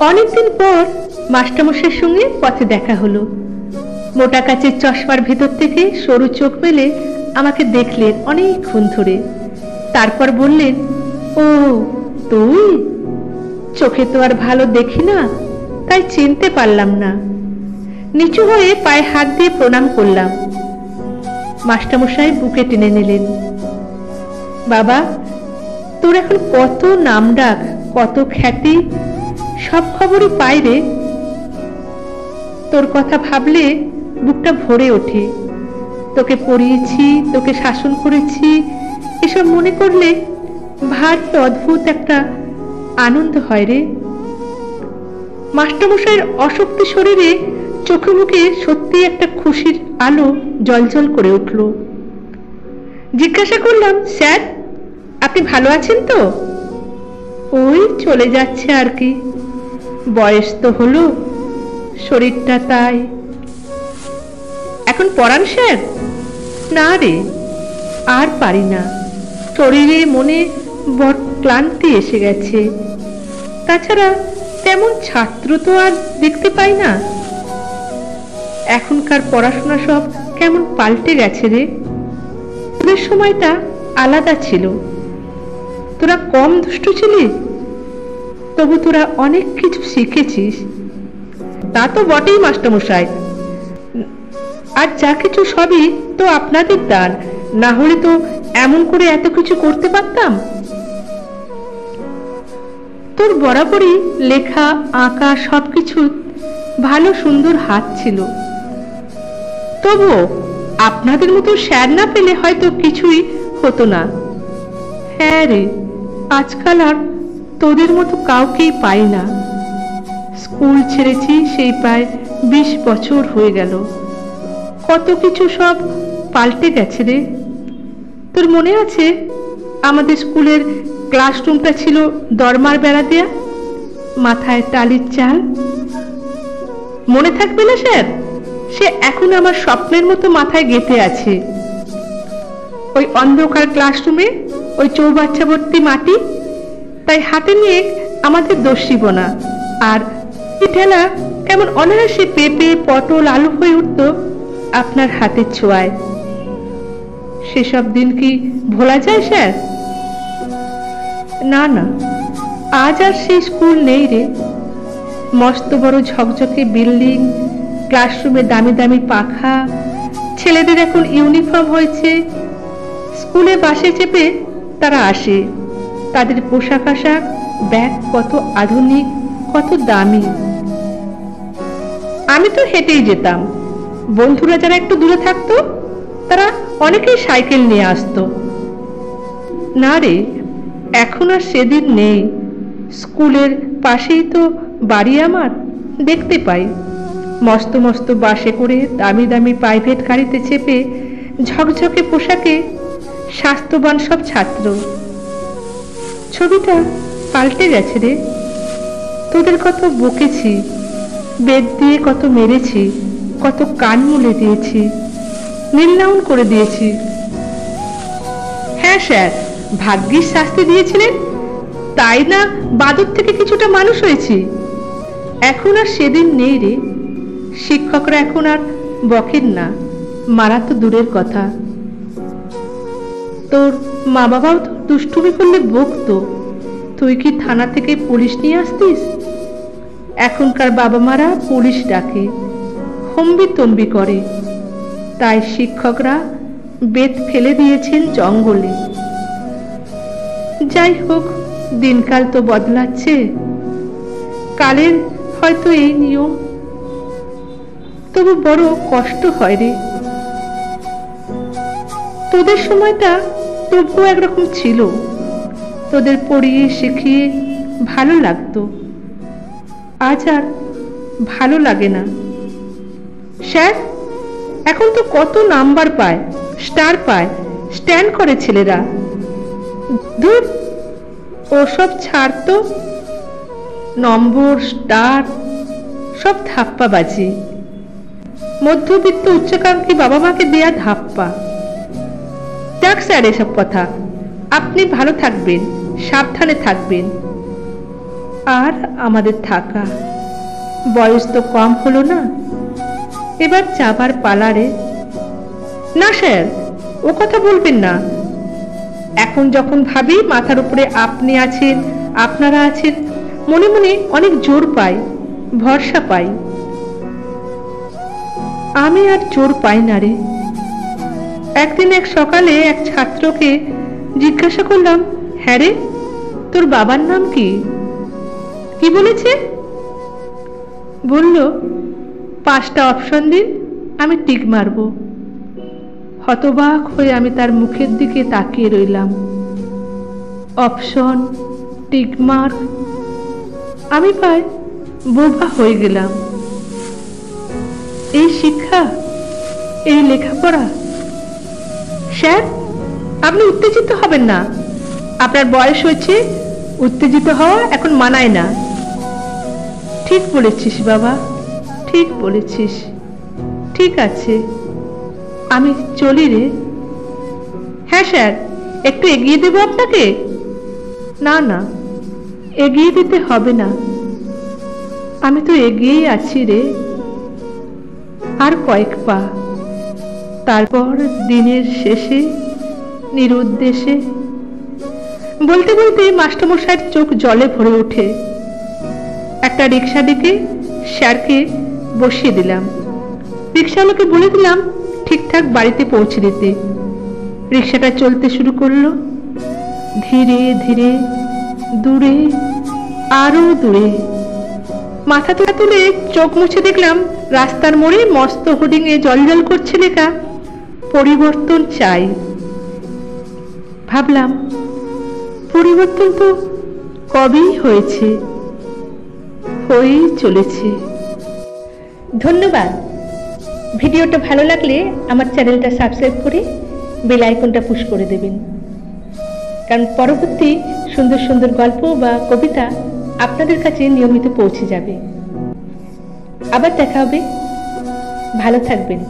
অনেকদিন পর মাস্টারমশাইয়ের সঙ্গে পথে দেখা হলো। মোটা কাচের চশমার ভেতর থেকে সরু চোখ মেলে আমাকে দেখলেন অনেকক্ষণ ধরে। তারপর বললেন, ও তুই? চোখে তো আর ভালো দেখি না, তাই চিনতে পারলাম না। নিচু হয়ে পায়ে হাত দিয়ে প্রণাম করলাম। মাস্টারমশাই বুকে টেনে নিলেন। বাবা, তোর এখন কত নাম ডাক, কত খ্যাতি, সব খবরই পাই রে। তোর কথা ভাবলে বুকটা ভরে ওঠে। তোকে পড়িয়েছি, তোকে শাসন করেছি, এসব মনে করলে ভারী অদ্ভুত একটা আনন্দ হয় রে। মাস্টারমশাইয়ের অশক্ত শরীরে চোখে মুখে সত্যি একটা খুশির আলো জ্বলজ্বল করে উঠল। জিজ্ঞাসা করলাম, স্যার আপনি ভালো আছেন তো? ওই চলে যাচ্ছে আর কি, বয়স তো হলো, শরীরটা তাই। এখন পড়ান স্যার? না রে, আর পারি না, শরীরে মনে বড় ক্লান্তি এসে গেছে। তাছাড়া তেমন ছাত্র তো আর দেখতে পাই না। এখনকার পড়াশোনা সব কেমন পাল্টে গেছে রে। তোদের সময়টা আলাদা ছিল, তোরা কম দুষ্টু ছিলি, তবু তোরা অনেক কিছু শিখেছিস। তা তো বটেই মাস্টারমশাই, আর যা কিছু সবই তো আপনাদের দান, না হলে তো এমন করে এত কিছু করতে পারতাম। তোর বরাবরই লেখা আঁকা সবকিছু ভালো সুন্দর হাত ছিল, তবুও আপনাদের মতো স্যার না পেলে হয়তো কিছুই হতো না। হ্যাঁ রে, আজকাল আর তোদের মতো কাউকেই পাই না। স্কুল ছেড়েছি সেই প্রায় 20 বছর হয়ে গেল, কত কিছু সব পাল্টে গেছে রে। তোর মনে আছে আমাদের স্কুলের ক্লাসরুমটা ছিল দরমার বেড়া দেয়া, মাথায় টালির চাল? মনে থাকবে না স্যার? সে এখন আমার স্বপ্নের মতো মাথায় গেঁথে আছে। ওই অন্ধকার ক্লাসরুমে ওই চৌবাচ্চা ভর্তি মাটি, তাই হাতে নিয়ে আমাদের দস্যিব না, আর ঠেলা কেমন অনায়াসে পেঁপে পটল আলু হয়ে উঠত আপনার হাতের ছোঁয়ায়। সেসব দিন কি ভোলা যায় স্যার? না না, আজ আর সেই স্কুল নেই রে। মস্ত বড় ঝকঝকে বিল্ডিং, ক্লাসরুমে দামি দামি পাখা, ছেলেদের এখন ইউনিফর্ম হয়েছে। স্কুলে বাসে চেপে তারা আসে, তাদের পোশাক আশাক ব্যাগ কত আধুনিক, কত দামি। আমি তো হেঁটেই যেতাম, বন্ধুরা যারা একটু দূরে থাকতো তারা অনেকেই সাইকেল নিয়ে আসতো। না রে, এখন আর সেদিন নেই। স্কুলের পাশেই তো বাড়ি আমার, দেখতে পাই মস্ত মস্ত বাসে করে দামি দামি প্রাইভেট গাড়িতে চেপে ঝকঝকে পোশাকে স্বাস্থ্যবান সব ছাত্র। ছবিটা পাল্টে গেছে রে। তোদের কত বকেছি, বেদ দিয়ে কত মেরেছি, কত কান মুলে দিয়েছি, নীলনাউন করে দিয়েছি। হ্যাঁ স্যার, ভাগ্যিস শাস্তি দিয়েছিলেন, তাই না বাদর থেকে কিছুটা মানুষ হয়েছি। এখন আর সেদিন নেই রে। শিক্ষকরা এখন আর বকেন না, মারা তো দূরের কথা। তোর মা বাবাও তো দুষ্টুমি করলে বকতো, তুই কি থানা থেকে পুলিশ নিয়ে আসতিস? এখনকার বাবা মারা পুলিশ ডাকে, হম্বি তম্বি করে, তাই শিক্ষকরা বেত ফেলে দিয়েছেন জঙ্গলে। যাই হোক, দিনকাল তো বদলাচ্ছে, কালের হয়তো এই নিয়ম। তবু বড় কষ্ট হয় রে। তোদের সময়টা তবুও একরকম ছিল, তোদের পড়িয়ে শিখিয়ে ভালো লাগতো। আজ আর ভালো লাগে না। স্যার, এখন তো কত নাম্বার পায়, স্টার পায়, স্ট্যান্ড করে ছেলেরা। ধুর, ওসব ছাড়তো, নম্বর স্টার সব ধাপ্পাবাজি, মধ্যবিত্ত উচ্চাকাঙ্ক্ষী বাবা মাকে দেয়া ধাপ্পা। যাক স্যার, এসব কথা। আপনি ভালো থাকবেন, সাবধানে থাকবেন। আর আমাদের থাকা। বয়স তো কম হলো না, এবার যাবার পালারে। না স্যার, ও কথা বলবেন না। এখন যখন ভাবি মাথার উপরে আপনি আছেন, আপনারা আছেন, মনে মনে অনেক জোর পাই, ভরসা পাই। আমি আর জোর পাই না রে। একদিন এক সকালে এক ছাত্রকে জিজ্ঞাসা করলাম, হ্যাঁ রে, তোর বাবার নাম কি? কি বলেছে? বলল, 5টা অপশন দিন, আমি টিক মারব। হতবাক হয়ে আমি তার মুখের দিকে তাকিয়ে রইলাম। অপশন, টিক মার্ক, আমি প্রায় বোবা হয়ে গেলাম। এই শিক্ষা, এই লেখাপড়া। স্যার, আপনি উত্তেজিত হবেন না। আপনার বয়স হয়েছে, উত্তেজিত হওয়া এখন মানায় না। ঠিক বলেছিস বাবা, ঠিক বলেছিস। ঠিক আছে, আমি চলি রে। হ্যাঁ স্যার, একটু এগিয়ে দেব আপনাকে? না না, এগিয়ে দিতে হবে না, আমি তো এগিয়েই আছি রে। আর কয়েক পা, তারপর দিনের শেষে নিরুদ্দেশে। বলতে বলতে মাস্টারমশাইয়ের চোখ জলে ভরে ওঠে। একটা রিক্সা ডেকে স্যারকে বসিয়ে দিলাম। রিক্সাওয়ালাকে বলে দিলাম ঠিকঠাক বাড়িতে পৌঁছে দিতে। রিক্সাটা চলতে শুরু করলো, ধীরে ধীরে, দূরে, আরো দূরে। মাথা তুলে চোখ মুছে দেখলাম রাস্তার মোড়ে মস্ত হোর্ডিংয়ে জলজল করছে লেখা, পরিবর্তন চাই। ভাবলাম, পরিবর্তন তো কবেই হয়েছে, হয়েই চলেছে। ধন্যবাদ। ভিডিওটা ভালো লাগলে আমার চ্যানেলটা সাবস্ক্রাইব করে বেল আইকনটা পুশ করে দেবেন, কারণ পরবর্তী সুন্দর সুন্দর গল্প বা কবিতা আপনাদের কাছে নিয়মিত পৌঁছে যাবে। আবার দেখা হবে। ভালো থাকবেন।